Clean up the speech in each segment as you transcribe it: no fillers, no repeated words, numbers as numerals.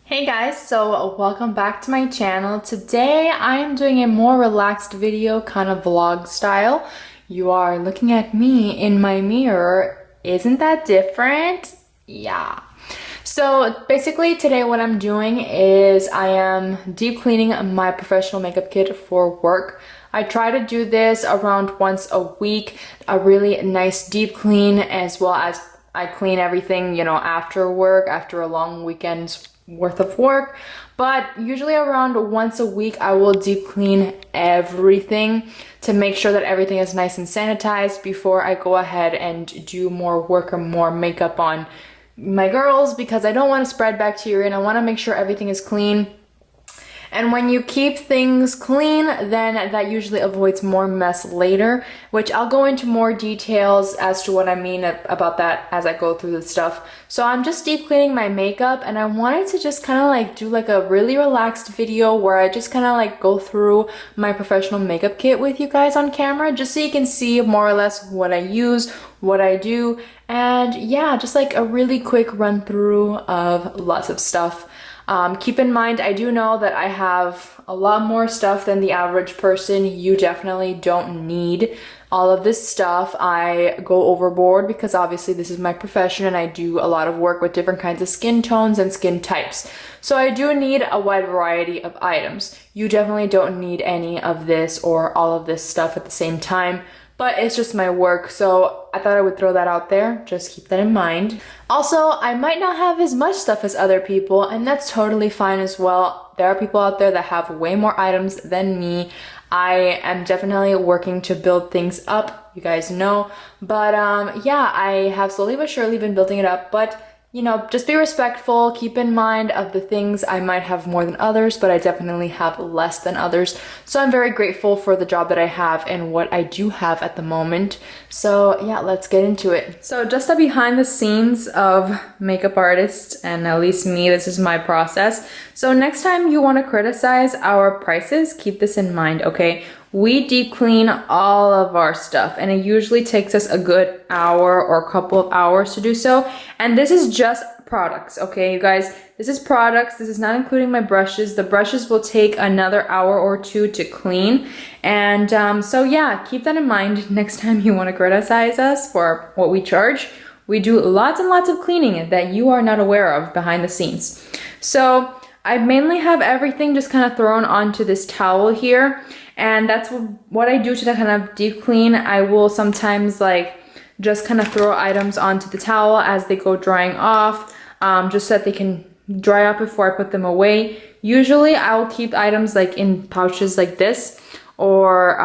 Hey guys, so welcome back to my channel. Today I am doing a more relaxed video, kind of vlog style. You are looking at me in my mirror. Isn't that different? Yeah. So basically today what I'm doing is I am deep cleaning my professional makeup kit for work. I try to do this around once a week, a really nice deep clean, as well as I clean everything, you know, after work, after a long weekend's worth of work. But usually around once a week I will deep clean everything to make sure that everything is nice and sanitized before I go ahead and do more work or more makeup on my girls, because I don't want to spread bacteria and I want to make sure everything is clean. And when you keep things clean, then that usually avoids more mess later, which I'll go into more details as to what I mean about that as I go through the stuff. So I'm just deep cleaning my makeup, and I wanted to just kind of like do like a really relaxed video where I just kind of like go through my professional makeup kit with you guys on camera, just so you can see more or less what I use, what I do, and yeah, just like a really quick run through of lots of stuff. Keep in mind, I do know that I have a lot more stuff than the average person. You definitely don't need all of this stuff. I go overboard because obviously this is my profession and I do a lot of work with different kinds of skin tones and skin types. So I do need a wide variety of items. You definitely don't need any of this or all of this stuff at the same time. But it's just my work, so I thought I would throw that out there. Just keep that in mind. Also, I might not have as much stuff as other people, and that's totally fine as well. There are people out there that have way more items than me. I am definitely working to build things up, you guys know. But yeah, I have slowly but surely been building it up, but you know, just be respectful. Keep in mind of the things I might have more than others, but I definitely have less than others. So I'm very grateful for the job that I have and what I do have at the moment. So yeah, let's get into it. So just a behind the scenes of makeup artists, and at least me, this is my process. So next time you want to criticize our prices, keep this in mind, okay? We deep clean all of our stuff, and it usually takes us a good hour or a couple of hours to do so. And this is just products, okay, you guys? This is products. This is not including my brushes. The brushes will take another hour or two to clean. And so yeah, keep that in mind next time you want to criticize us for what we charge. We do lots and lots of cleaning that you are not aware of behind the scenes. So I mainly have everything just kind of thrown onto this towel here. And that's what I do to kind of deep clean. I will sometimes like just kind of throw items onto the towel as they go drying off, just so that they can dry up before I put them away. Usually I'll keep items like in pouches like this, or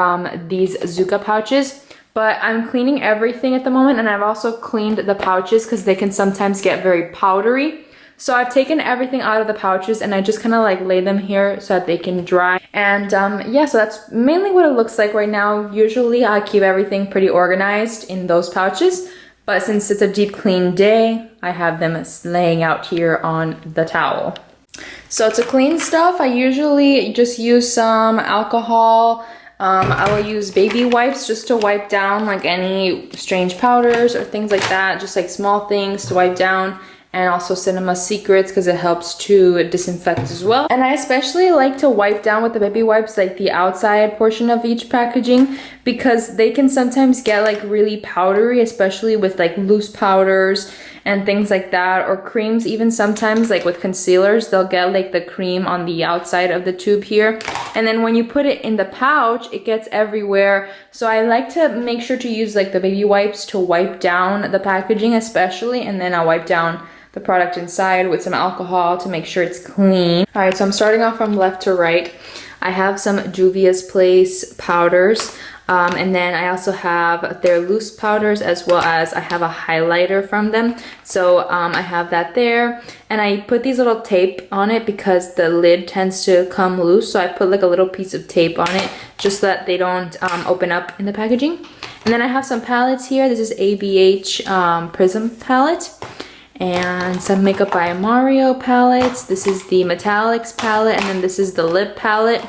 these Zuka pouches. But I'm cleaning everything at the moment, and I've also cleaned the pouches because they can sometimes get very powdery. So I've taken everything out of the pouches and I just kind of like lay them here so that they can dry. And yeah, so that's mainly what it looks like right now. Usually I keep everything pretty organized in those pouches, but since it's a deep clean day, I have them laying out here on the towel. So to clean stuff, I usually just use some alcohol. I will use baby wipes just to wipe down like any strange powders or things like that, just like small things to wipe down. And also Cinema Secrets, because it helps to disinfect as well. And I especially like to wipe down with the baby wipes like the outside portion of each packaging, because they can sometimes get like really powdery, especially with like loose powders and things like that, or creams. Even sometimes like with concealers, they'll get like the cream on the outside of the tube here, and then when you put it in the pouch, it gets everywhere. So I like to make sure to use like the baby wipes to wipe down the packaging especially, and then I'll wipe down the product inside with some alcohol to make sure it's clean. All right, so I'm starting off from left to right. I have some Juvia's Place powders, and then I also have their loose powders, as well as I have a highlighter from them. So I have that there, and I put these little tape on it because the lid tends to come loose. So I put like a little piece of tape on it just so that they don't open up in the packaging. And then I have some palettes here. This is ABH Prism palette. And some Makeup by Mario palettes. This is the Metallics palette, and then this is the Lip palette.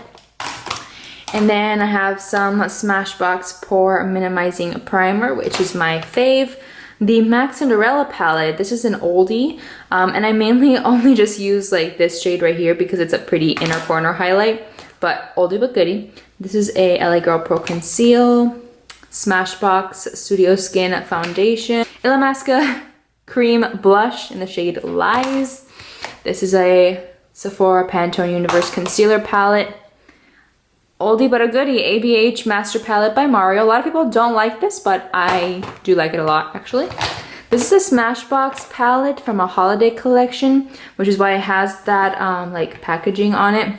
And then I have some Smashbox Pore Minimizing Primer, which is my fave. The MAC Cinderella palette, this is an oldie, and I mainly only just use like this shade right here because it's a pretty inner corner highlight, but oldie but goodie. This is a LA Girl Pro Conceal Smashbox Studio Skin Foundation, Illamasqua Cream Blush in the shade Lies. This is a Sephora Pantone Universe Concealer Palette. Oldie but a goodie, ABH Master Palette by Mario. A lot of people don't like this, but I do like it a lot, actually. This is a Smashbox palette from a holiday collection, which is why it has that like packaging on it.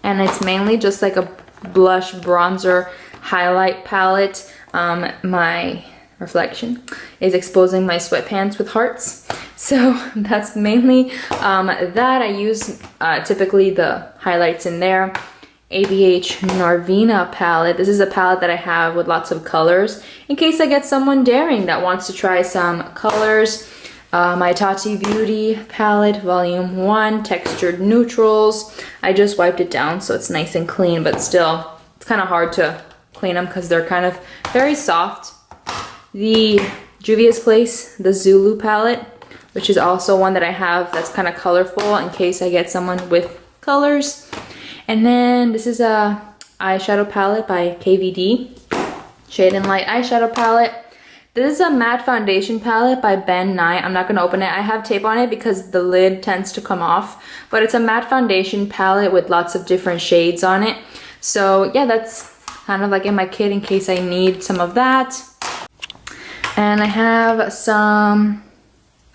And it's mainly just like a blush bronzer highlight palette. My reflection is exposing my sweatpants with hearts. So that's mainly that. I use typically the highlights in there. ABH Narvina palette. This is a palette that I have with lots of colors in case I get someone daring that wants to try some colors. My Tati Beauty palette, volume 1, textured neutrals. I just wiped it down so it's nice and clean, but still it's kind of hard to clean them because they're kind of very soft. The Juvia's Place, the Zulu palette, which is also one that I have that's kind of colorful in case I get someone with colors. And then this is a eyeshadow palette by KVD, Shade and Light eyeshadow palette. This is a matte foundation palette by Ben Nye. I'm not gonna open it. I have tape on it because the lid tends to come off, but it's a matte foundation palette with lots of different shades on it. So yeah, that's kind of like in my kit in case I need some of that. And I have some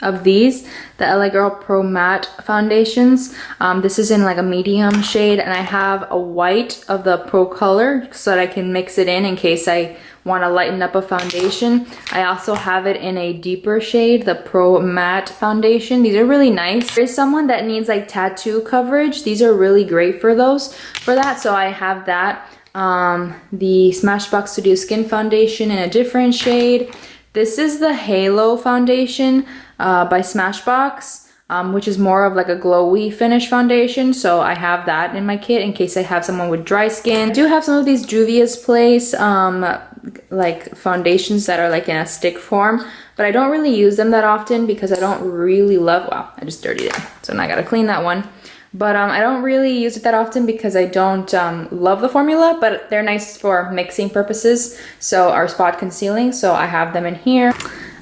of these, the LA Girl Pro Matte foundations. This is in like a medium shade, and I have a white of the Pro Color so that I can mix it in case I want to lighten up a foundation. I also have it in a deeper shade, the Pro Matte foundation. These are really nice. There's someone that needs like tattoo coverage. These are really great for that, so I have that. The Smashbox Studio Skin foundation in a different shade. This is the Halo foundation by Smashbox, which is more of like a glowy finish foundation. So I have that in my kit in case I have someone with dry skin. I do have some of these Juvia's Place like foundations that are like in a stick form, but I don't really use them that often because I don't really love, wow, I just dirtied it. So now I gotta clean that one. But I don't really use it that often because I don't love the formula, but they're nice for mixing purposes. So are spot concealing, so I have them in here.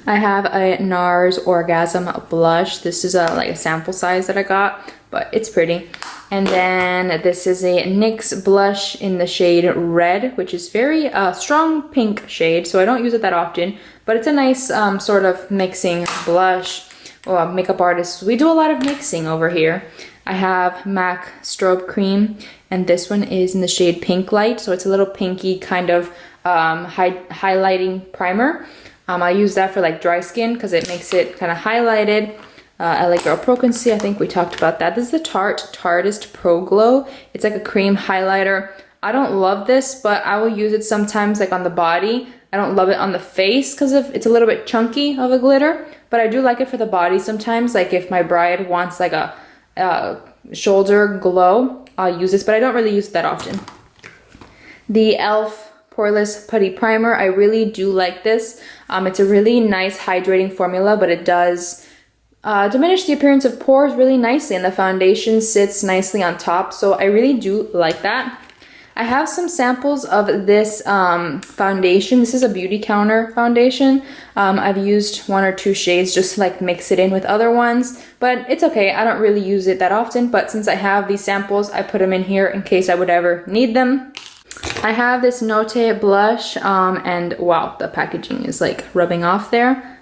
I have a NARS Orgasm blush. This is like a sample size that I got, but it's pretty. And then this is a NYX blush in the shade Red, which is very strong pink shade, so I don't use it that often, but it's a nice sort of mixing blush. Oh, makeup artists, we do a lot of mixing over here. I have MAC Strobe Cream, and this one is in the shade Pink Light, so it's a little pinky kind of highlighting primer. I use that for like dry skin because it makes it kind of highlighted. LA Girl Pro Conceal, I think we talked about that. This is the Tarteist Pro Glow. It's like a cream highlighter. I don't love this, but I will use it sometimes like on the body. I don't love it on the face because it's a little bit chunky of a glitter, but I do like it for the body sometimes. Like if my bride wants like a shoulder glow, I'll use this, but I don't really use it that often. The e.l.f. Poreless Putty Primer, I really do like this. It's a really nice hydrating formula, but it does diminish the appearance of pores really nicely, and the foundation sits nicely on top, so I really do like that. I have some samples of this foundation. This is a Beauty Counter foundation. I've used 1 or 2 shades just to like mix it in with other ones, but it's okay. I don't really use it that often, but since I have these samples, I put them in here in case I would ever need them. I have this Note blush, and wow, the packaging is like rubbing off there.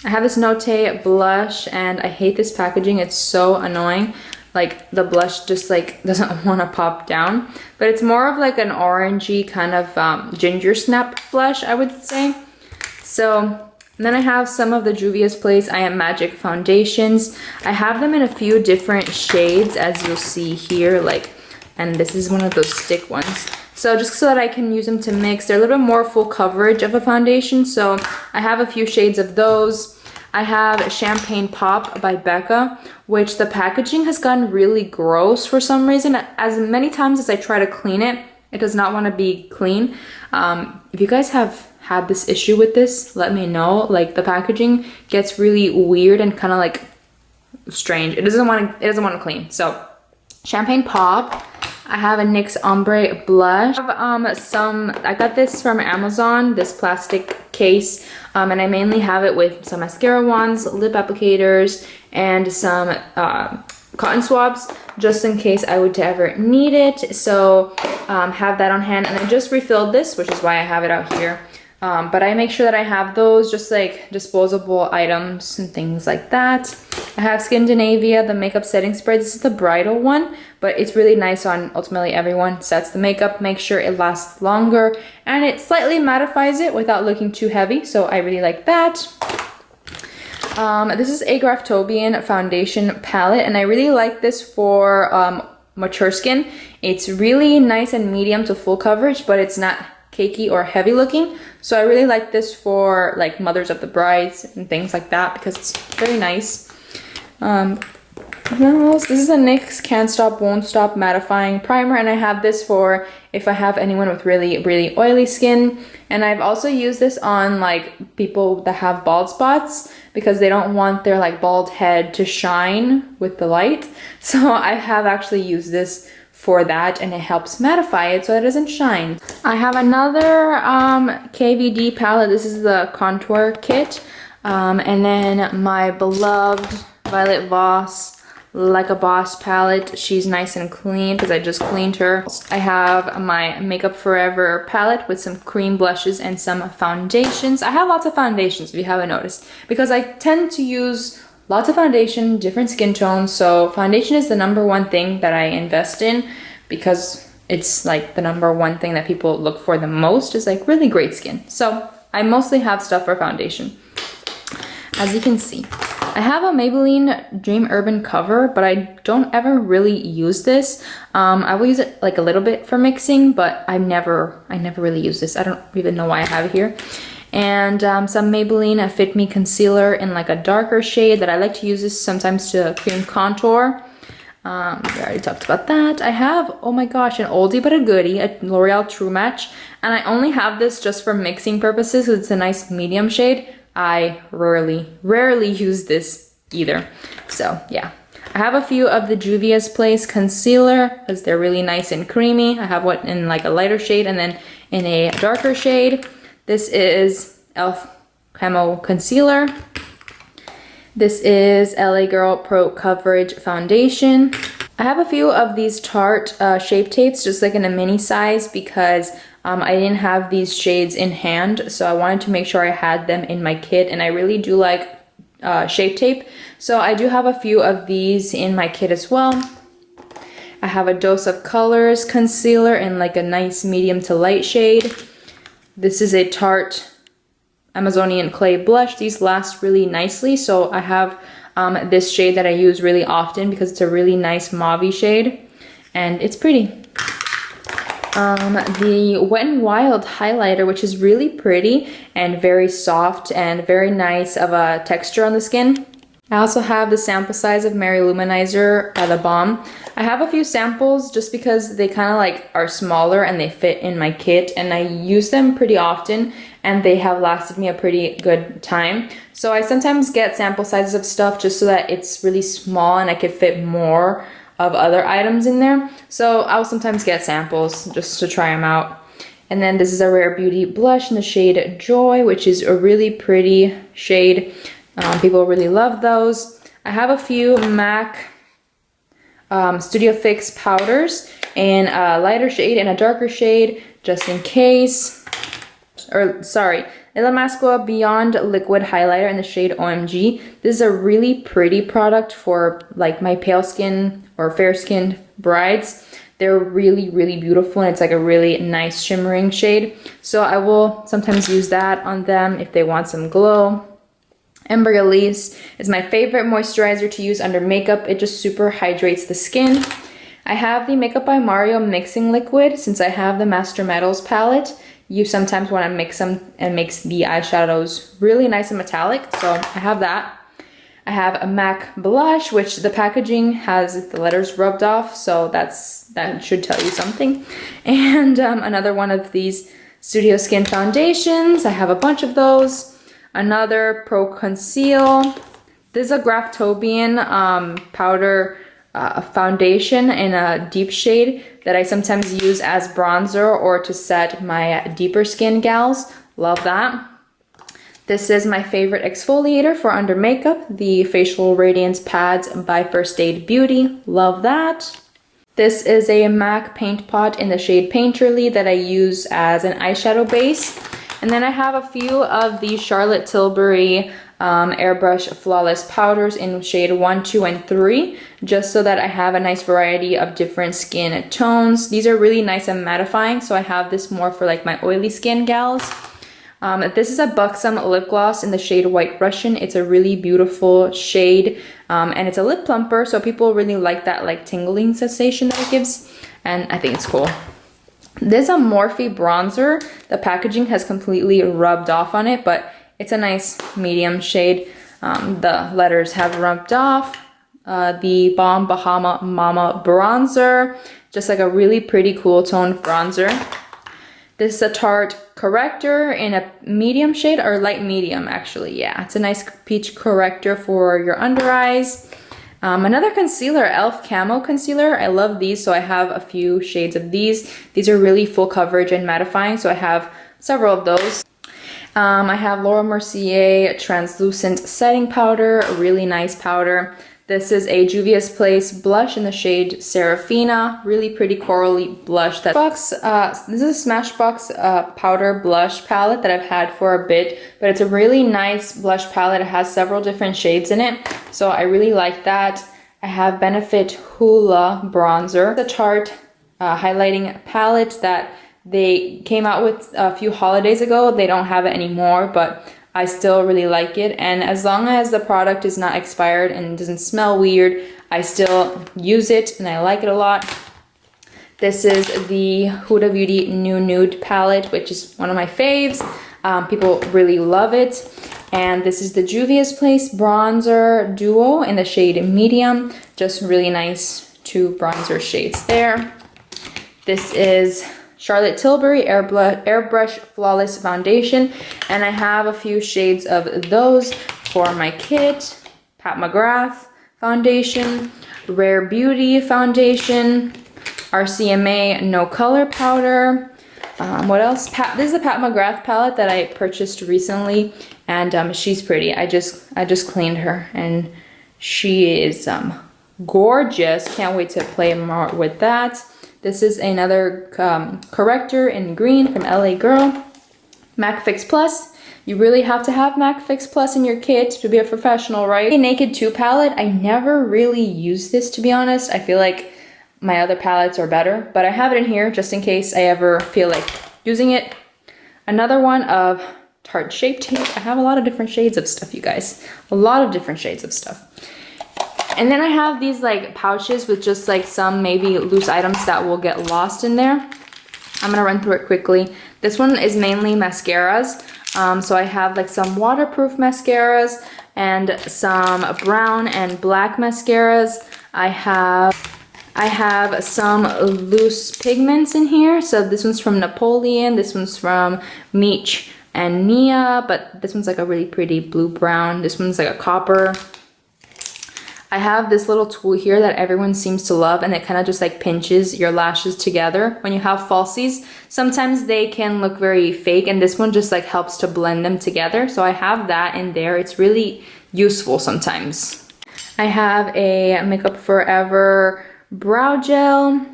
I have this Note blush, and I hate this packaging. It's so annoying. Like the blush just like doesn't want to pop down, but it's more of like an orangey kind of ginger snap blush, I would say. So, and then I have some of the Juvia's Place I Am Magic foundations. I have them in a few different shades, as you'll see here, like, and this is one of those stick ones. So just so that I can use them to mix, they're a little bit more full coverage of a foundation, so I have a few shades of those. I have Champagne Pop by Becca, which the packaging has gotten really gross for some reason. As many times as I try to clean it, It does not want to be clean. If you guys have had this issue with this, let me know. Like the packaging gets really weird and kind of like strange. It doesn't want to clean. So Champagne Pop. I have a NYX Ombre blush. I have I got this from Amazon, this plastic case, and I mainly have it with some mascara wands, lip applicators, and some cotton swabs, just in case I would ever need it. So have that on hand, and I just refilled this, which is why I have it out here. But I make sure that I have those, just like disposable items and things like that. I have Skindinavia, the makeup setting spray. This is the bridal one, but it's really nice on ultimately everyone. Sets the makeup, make sure it lasts longer, and it slightly mattifies it without looking too heavy, so I really like that. This is a Graftobian foundation palette, and I really like this for mature skin. It's really nice and medium to full coverage, but it's not cakey or heavy looking. So I really like this for like mothers of the brides and things like that because it's very nice. What else? This is a NYX Can't Stop Won't Stop mattifying primer, and I have this for if I have anyone with really oily skin. And I've also used this on like people that have bald spots because they don't want their like bald head to shine with the light. So I have actually used this for that, and it helps mattify it so it doesn't shine. I have another KVD palette. This is the contour kit, and then my beloved Violet Voss Like a Boss palette. She's nice and clean because I just cleaned her. I have my Makeup Forever palette with some cream blushes and some foundations. I have lots of foundations, if you haven't noticed, because I tend to use lots of foundation, different skin tones. So foundation is the #1 thing that I invest in because it's like the #1 thing that people look for the most, is like really great skin. So I mostly have stuff for foundation. As you can see, I have a Maybelline Dream Urban Cover, but I don't ever really use this. I will use it like a little bit for mixing, but I never really use this. I don't even know why I have it here. And some Maybelline Fit Me concealer in like a darker shade that I like to use this sometimes to cream contour. We already talked about that. I have, oh my gosh, an oldie but a goodie, a L'Oreal True Match, and I only have this just for mixing purposes because it's a nice medium shade. I rarely use this either. So yeah, I have a few of the Juvia's Place concealer because they're really nice and creamy. I have one in like a lighter shade and then in a darker shade. This is e.l.f. Camo Concealer. This is LA Girl Pro Coverage Foundation. I have a few of these Tarte Shape Tapes, just like in a mini size, because I didn't have these shades in hand, so I wanted to make sure I had them in my kit, and I really do like Shape Tape. So I do have a few of these in my kit as well. I have a Dose of Colors concealer in like a nice medium to light shade. This is a Tarte Amazonian Clay blush. These last really nicely, so I have this shade that I use really often because it's a really nice mauve shade and it's pretty. The Wet n Wild highlighter, which is really pretty and very soft and very nice of a texture on the skin. I also have the sample size of Mary Luminizer by The Balm. I have a few samples just because they kind of like are smaller and they fit in my kit, and I use them pretty often and they have lasted me a pretty good time. So I sometimes get sample sizes of stuff just so that it's really small and I could fit more of other items in there. So I'll sometimes get samples just to try them out. And then this is a Rare Beauty blush in the shade Joy, which is a really pretty shade. People really love those. I have a few MAC Studio Fix powders in a lighter shade and a darker shade, just in case. Or sorry, Illamasqua Beyond Liquid Highlighter in the shade OMG. This is a really pretty product for like my pale skin or fair skinned brides. They're really, really beautiful, and it's like a really nice shimmering shade. So I will sometimes use that on them if they want some glow. Embryolisse is my favorite moisturizer to use under makeup. It just super hydrates the skin. I have the Makeup by Mario mixing liquid since I have the Master Metals palette. You sometimes want to mix them and makes the eyeshadows really nice and metallic, so I have that. I have a MAC blush, which the packaging has the letters rubbed off, so that should tell you something. And another one of these Studio Skin foundations. I have a bunch of those. Another Pro Conceal. This is a Graftobian powder foundation in a deep shade that I sometimes use as bronzer or to set my deeper skin gals. Love that. This is my favorite exfoliator for under makeup, the Facial Radiance Pads by First Aid Beauty. Love that. This is a MAC paint pot in the shade Painterly that I use as an eyeshadow base. And then I have a few of the Charlotte Tilbury Airbrush Flawless Powders in shade 1, 2, and 3, just so that I have a nice variety of different skin tones. These are really nice and mattifying, so I have this more for like my oily skin gals. This is a Buxom lip gloss in the shade White Russian. It's a really beautiful shade, and it's a lip plumper, so people really like that like tingling sensation that it gives, and I think it's cool. This is a Morphe bronzer. The packaging has completely rubbed off on it, but it's a nice medium shade. The letters have rubbed off. The Balm Bahama Mama bronzer, just like a really pretty cool toned bronzer. This is a Tarte corrector in a medium shade, or light medium actually. Yeah, it's a nice peach corrector for your under eyes. Another concealer, e.l.f. Camo Concealer. I love these, so I have a few shades of these. These are really full coverage and mattifying, so I have several of those. I have Laura Mercier Translucent Setting Powder, a really nice powder. This is a Juvia's Place blush in the shade Serafina, really pretty corally blush. This is a Smashbox powder blush palette that I've had for a bit, but it's a really nice blush palette. It has several different shades in it, so I really like that. I have Benefit Hoola bronzer, the Tarte highlighting palette that they came out with a few holidays ago. They don't have it anymore, but I still really like it, and as long as the product is not expired and doesn't smell weird, I still use it and I like it a lot. This is the Huda Beauty New Nude palette, which is one of my faves. People really love it. And this is the Juvia's Place bronzer duo in the shade medium. Just really nice two bronzer shades there. This is Charlotte Tilbury Airbrush Flawless Foundation, and I have a few shades of those for my kit. Pat McGrath foundation, Rare Beauty foundation, RCMA No Color powder. What else? This is a Pat McGrath palette that I purchased recently, and she's pretty. I just cleaned her, and she is gorgeous. Can't wait to play more with that. This is another corrector in green from LA Girl. MAC Fix Plus. You really have to have MAC Fix Plus in your kit to be a professional, right? Naked 2 palette. I never really use this, to be honest. I feel like my other palettes are better, but I have it in here just in case I ever feel like using it. Another one of Tarte Shape Tape. I have a lot of different shades of stuff, you guys. A lot of different shades of stuff. And then I have these like pouches with just like some maybe loose items that will get lost in there. I'm gonna run through it quickly. This one is mainly mascaras. So I have like some waterproof mascaras and some brown and black mascaras. I have some loose pigments in here. So this one's from Napoleon, this one's from Meech and Nia, but this one's like a really pretty blue-brown. This one's like a copper. I have this little tool here that everyone seems to love, and it kind of just like pinches your lashes together. When you have falsies, sometimes they can look very fake, and this one just like helps to blend them together. So I have that in there. It's really useful sometimes. I have a Makeup Forever brow gel.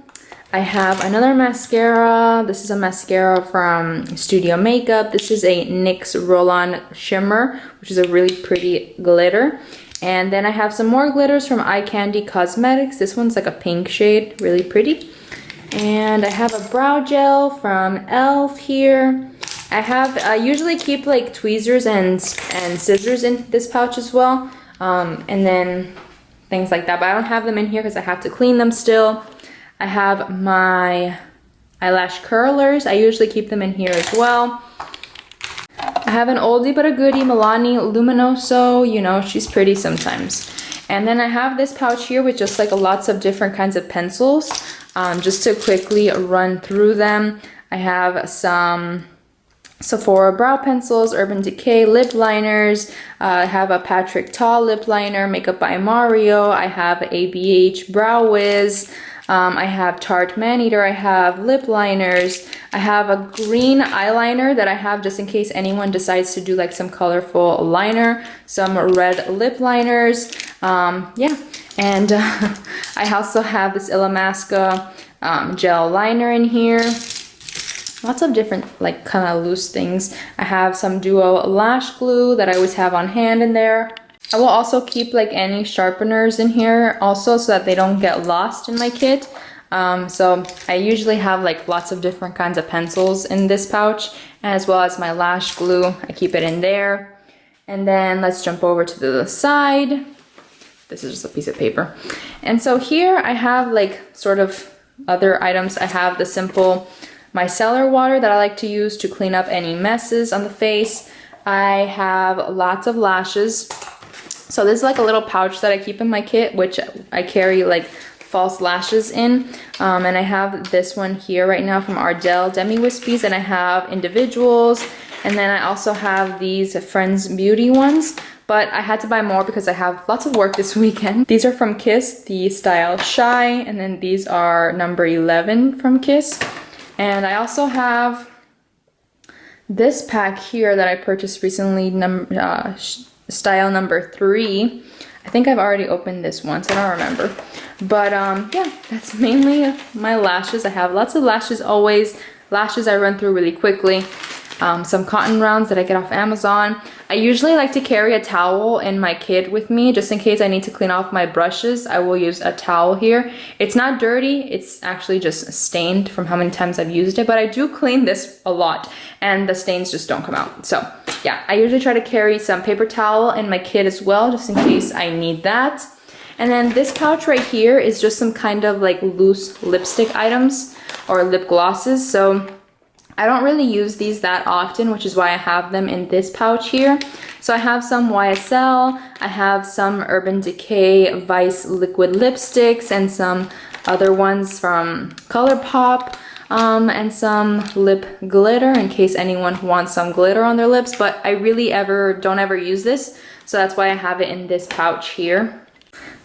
I have another mascara. This is a mascara from Studio Makeup. This is a NYX Roll-On Shimmer, which is a really pretty glitter. And then I have some more glitters from Eye Candy Cosmetics. This one's like a pink shade, really pretty. And I have a brow gel from e.l.f. here. I usually keep like tweezers and scissors in this pouch as well. And then things like that, but I don't have them in here because I have to clean them still. I have my eyelash curlers. I usually keep them in here as well. I have an oldie but a goodie, Milani Luminoso. You know, she's pretty sometimes. And then I have this pouch here with just like lots of different kinds of pencils. Just to quickly run through them, I have some Sephora brow pencils, Urban Decay lip liners. I have a Patrick Ta lip liner, Makeup by Mario. I have ABH Brow Wiz. I have Tarte Maneater. I have lip liners. I have a green eyeliner that I have just in case anyone decides to do like some colorful liner. Some red lip liners. Yeah, and I also have this Illamasqua gel liner in here. Lots of different like kind of loose things. I have some Duo lash glue that I always have on hand in there. I will also keep like any sharpeners in here also so that they don't get lost in my kit. So I usually have like lots of different kinds of pencils in this pouch, as well as my lash glue. I keep it in there. And then let's jump over to the side. This is just a piece of paper. And so here I have like sort of other items. I have the simple micellar water that I like to use to clean up any messes on the face. I have lots of lashes. So this is like a little pouch that I keep in my kit, which I carry like false lashes in. And I have this one here right now from Ardell Demi Wispies, and I have individuals. And then I also have these Friends Beauty ones, but I had to buy more because I have lots of work this weekend. These are from Kiss, the style Shy, and then these are number 11 from Kiss. And I also have this pack here that I purchased recently, style number 3. I think I've already opened this once, I don't remember. But yeah, that's mainly my lashes. I have lots of lashes always. Lashes I run through really quickly. Some cotton rounds that I get off Amazon. I usually like to carry a towel in my kit with me just in case I need to clean off my brushes. I will use a towel here. It's not dirty, it's actually just stained from how many times I've used it, but I do clean this a lot and the stains just don't come out. So yeah, I usually try to carry some paper towel in my kit as well just in case I need that. And then this pouch right here is just some kind of like loose lipstick items or lip glosses. So I don't really use these that often, which is why I have them in this pouch here. So I have some YSL, I have some Urban Decay Vice liquid lipsticks, and some other ones from ColourPop, and some lip glitter in case anyone wants some glitter on their lips, but I really don't ever use this, so that's why I have it in this pouch here.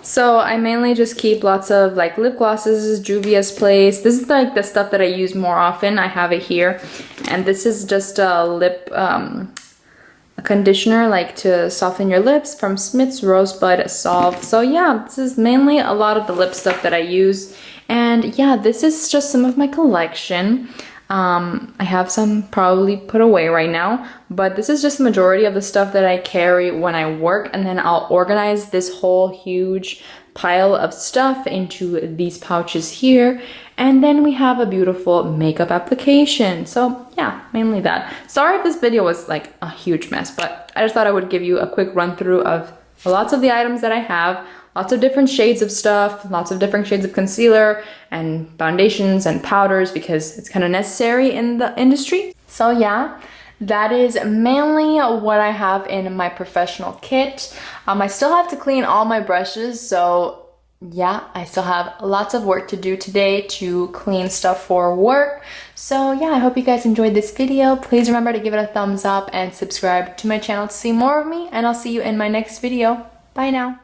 So I mainly just keep lots of like lip glosses, Juvia's Place. This is like the stuff that I use more often. I have it here. And this is just a lip a conditioner like to soften your lips from Smith's Rosebud Solve. So yeah, this is mainly a lot of the lip stuff that I use. And yeah, this is just some of my collection. I have some probably put away right now, but this is just the majority of the stuff that I carry when I work, and then I'll organize this whole huge pile of stuff into these pouches here, and then we have a beautiful makeup application. So yeah, mainly that. Sorry if this video was like a huge mess, but I just thought I would give you a quick run through of lots of the items that I have. Lots of different shades of stuff, lots of different shades of concealer and foundations and powders because it's kind of necessary in the industry. So yeah, that is mainly what I have in my professional kit. I still have to clean all my brushes, so yeah, I still have lots of work to do today to clean stuff for work. So yeah, I hope you guys enjoyed this video. Please remember to give it a thumbs up and subscribe to my channel to see more of me, and I'll see you in my next video. Bye now.